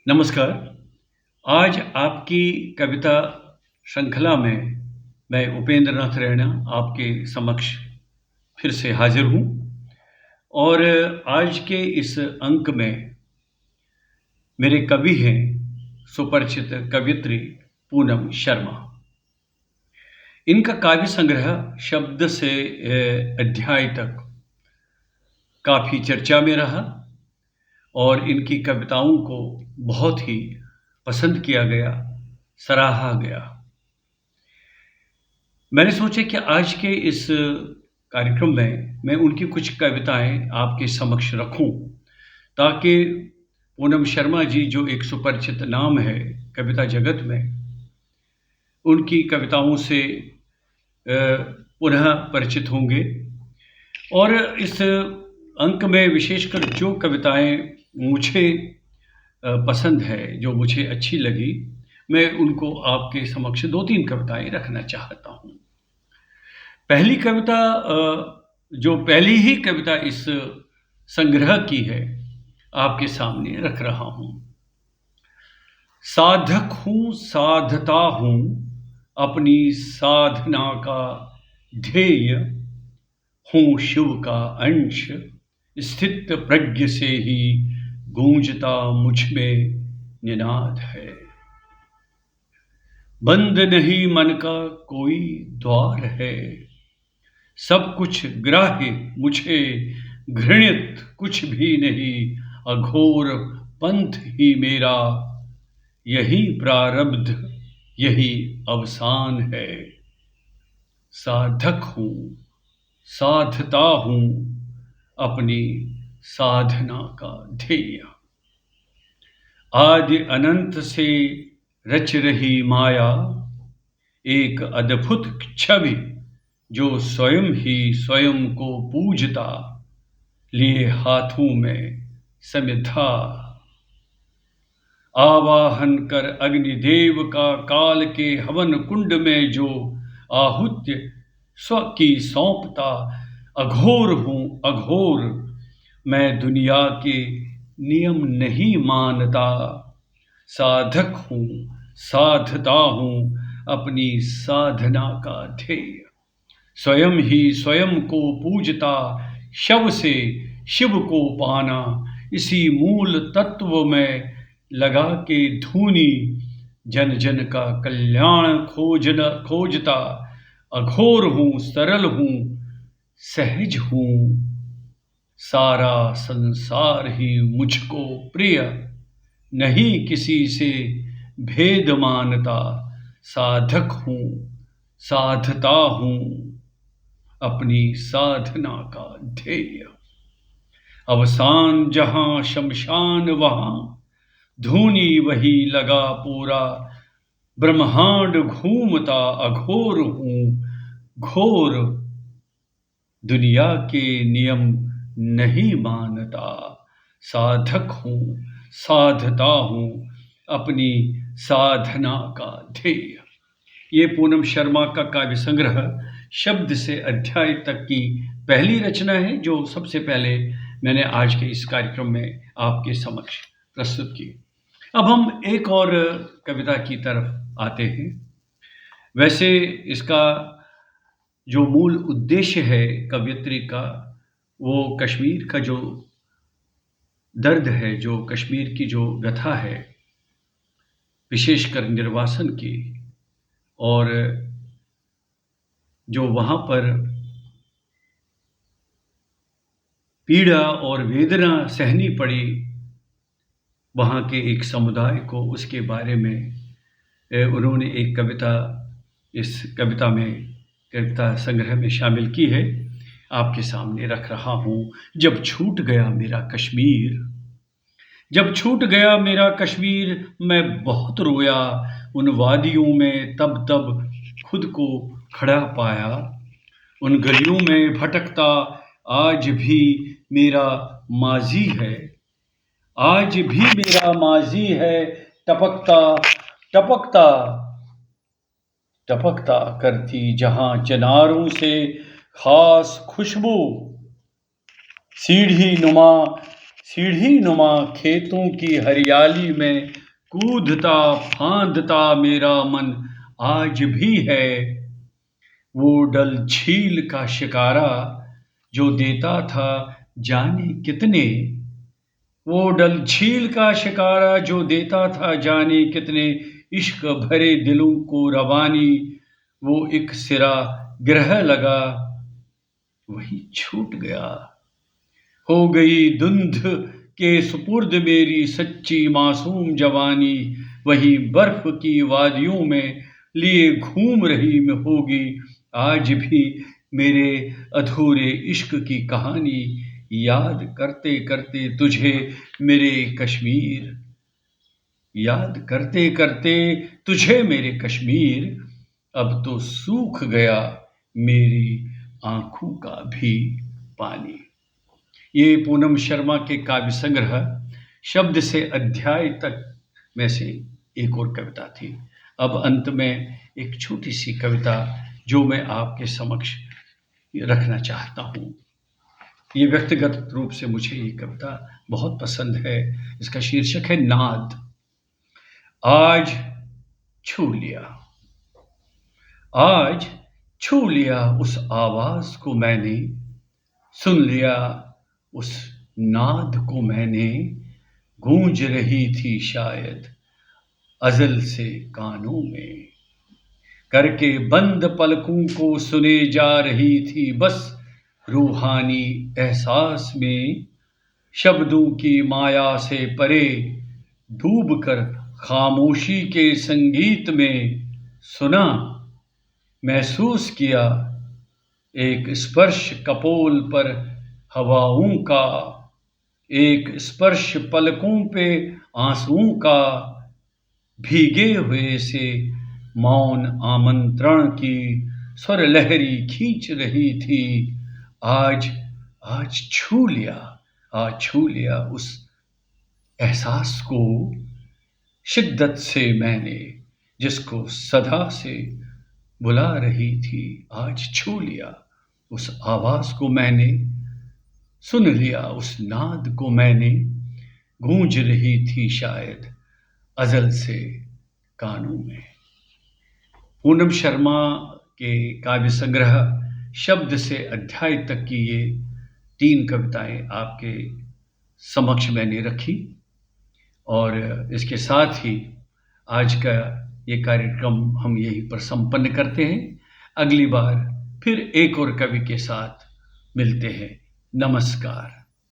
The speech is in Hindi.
नमस्कार। आज आपकी कविता श्रृंखला में मैं उपेंद्र नाथ रैना आपके समक्ष फिर से हाजिर हूँ और आज के इस अंक में मेरे कवि हैं सुपरिचित कवयित्री पूनम शर्मा। इनका काव्य संग्रह शब्द से अध्याय तक काफ़ी चर्चा में रहा और इनकी कविताओं को बहुत ही पसंद किया गया, सराहा गया। मैंने सोचा कि आज के इस कार्यक्रम में मैं उनकी कुछ कविताएं आपके समक्ष रखूं, ताकि पूनम शर्मा जी जो एक सुपरिचित नाम है कविता जगत में, उनकी कविताओं से पुनः परिचित होंगे। और इस अंक में विशेषकर जो कविताएं मुझे पसंद है, जो मुझे अच्छी लगी, मैं उनको आपके समक्ष 2-3 कविताएं रखना चाहता हूँ। पहली कविता जो पहली ही कविता इस संग्रह की है, आपके सामने रख रहा हूँ। साधक हूँ, साधता हूँ, अपनी साधना का ध्येय हूँ, शिव का अंश, स्थित प्रज्ञ से ही गूंजता मुझ में निनाद है। बंद नहीं मन का कोई द्वार है, सब कुछ ग्राह्य मुझे घृणित कुछ भी नहीं, अघोर पंथ ही मेरा, यही प्रारब्ध यही अवसान है। साधक हूँ, साधता हूँ, अपनी साधना का ध्येय। आदि अनंत से रच रही माया, एक अद्भुत छवि जो स्वयं ही स्वयं को पूजता, लिए हाथों में समिधा। आवाहन कर अग्निदेव का काल के हवन कुंड में जो आहुति स्व की सौंपता, अघोर हूँ अघोर, मैं दुनिया के नियम नहीं मानता। साधक हूँ, साधता हूँ, अपनी साधना का ध्येय, स्वयं ही स्वयं को पूजता, शव से शिव को पाना, इसी मूल तत्व में लगा के धूनी, जन जन का कल्याण खोजता। अघोर हूँ, सरल हूँ, सहज हूँ, सारा संसार ही मुझको प्रिय, नहीं किसी से भेद मानता। साधक हूँ, साधता हूँ, अपनी साधना का ध्येय। अवसान जहाँ शमशान वहाँ, धूनी वही लगा पूरा, ब्रह्मांड घूमता, अघोर हूँ घोर, दुनिया के नियम नहीं मानता। साधक हूँ, साधता हूँ, अपनी साधना का ध्येय। ये पूनम शर्मा का काव्य संग्रह शब्द से अध्याय तक की पहली रचना है, जो सबसे पहले मैंने आज के इस कार्यक्रम में आपके समक्ष प्रस्तुत की। अब हम एक और कविता की तरफ आते हैं। वैसे इसका जो मूल उद्देश्य है कवयित्री का, वो कश्मीर का जो दर्द है, जो कश्मीर की जो व्यथा है, विशेषकर निर्वासन की, और जो वहाँ पर पीड़ा और वेदना सहनी पड़ी वहाँ के एक समुदाय को, उसके बारे में उन्होंने एक कविता इस कविता संग्रह में शामिल की है। आपके सामने रख रहा हूँ। जब छूट गया मेरा कश्मीर, जब छूट गया मेरा कश्मीर, मैं बहुत रोया उन वादियों में, तब तब खुद को खड़ा पाया। उन गलियों में भटकता आज भी मेरा माजी है, आज भी मेरा माजी है, टपकता टपकता टपकता करती जहां चिनारों से खास खुशबू, सीढ़ी नुमा सीढ़ी नुमा खेतों की हरियाली में कूदता फांदता मेरा मन आज भी है। वो डल झील का शिकारा जो देता था जाने कितने, वो डल झील का शिकारा जो देता था जाने कितने, इश्क भरे दिलों को रवानी वो एक सिरा ग्रह लगा वही छूट गया। हो गई धुंध के सुपुर्द मेरी सच्ची मासूम जवानी, वही बर्फ की वादियों में लिए घूम रही में होगी आज भी मेरे अधूरे इश्क की कहानी। याद करते करते तुझे मेरे कश्मीर, याद करते करते तुझे मेरे कश्मीर, अब तो सूख गया मेरी आंखों का भी पानी। ये पूनम शर्मा के काव्य संग्रह शब्द से अध्याय तक में से एक और कविता थी। अब अंत में एक छोटी सी कविता जो मैं आपके समक्ष रखना चाहता हूँ। ये व्यक्तिगत रूप से मुझे ये कविता बहुत पसंद है। इसका शीर्षक है नाद। आज छू लिया, आज छू लिया उस आवाज को मैंने, सुन लिया उस नाद को मैंने, गूंज रही थी शायद अज़ल से कानों में, करके बंद पलकों को सुने जा रही थी बस रूहानी एहसास में, शब्दों की माया से परे डूबकर खामोशी के संगीत में, सुना महसूस किया एक स्पर्श कपोल पर हवाओं का, एक स्पर्श पलकों पे आंसुओं का, भीगे हुए से मौन आमंत्रण की स्वर लहरी खींच रही थी। आज आज छू लिया, आज छू लिया उस एहसास को शिद्दत से मैंने, जिसको सदा से बुला रही थी। आज छू लिया उस आवाज को मैंने, सुन लिया उस नाद को मैंने, गूंज रही थी शायद अज़ल से कानों में। पूनम शर्मा के काव्य संग्रह शब्द से अध्याय तक की ये 3 कविताएं आपके समक्ष मैंने रखी और इसके साथ ही आज का ये कार्यक्रम हम यहीं पर संपन्न करते हैं। अगली बार फिर एक और कवि के साथ मिलते हैं। नमस्कार।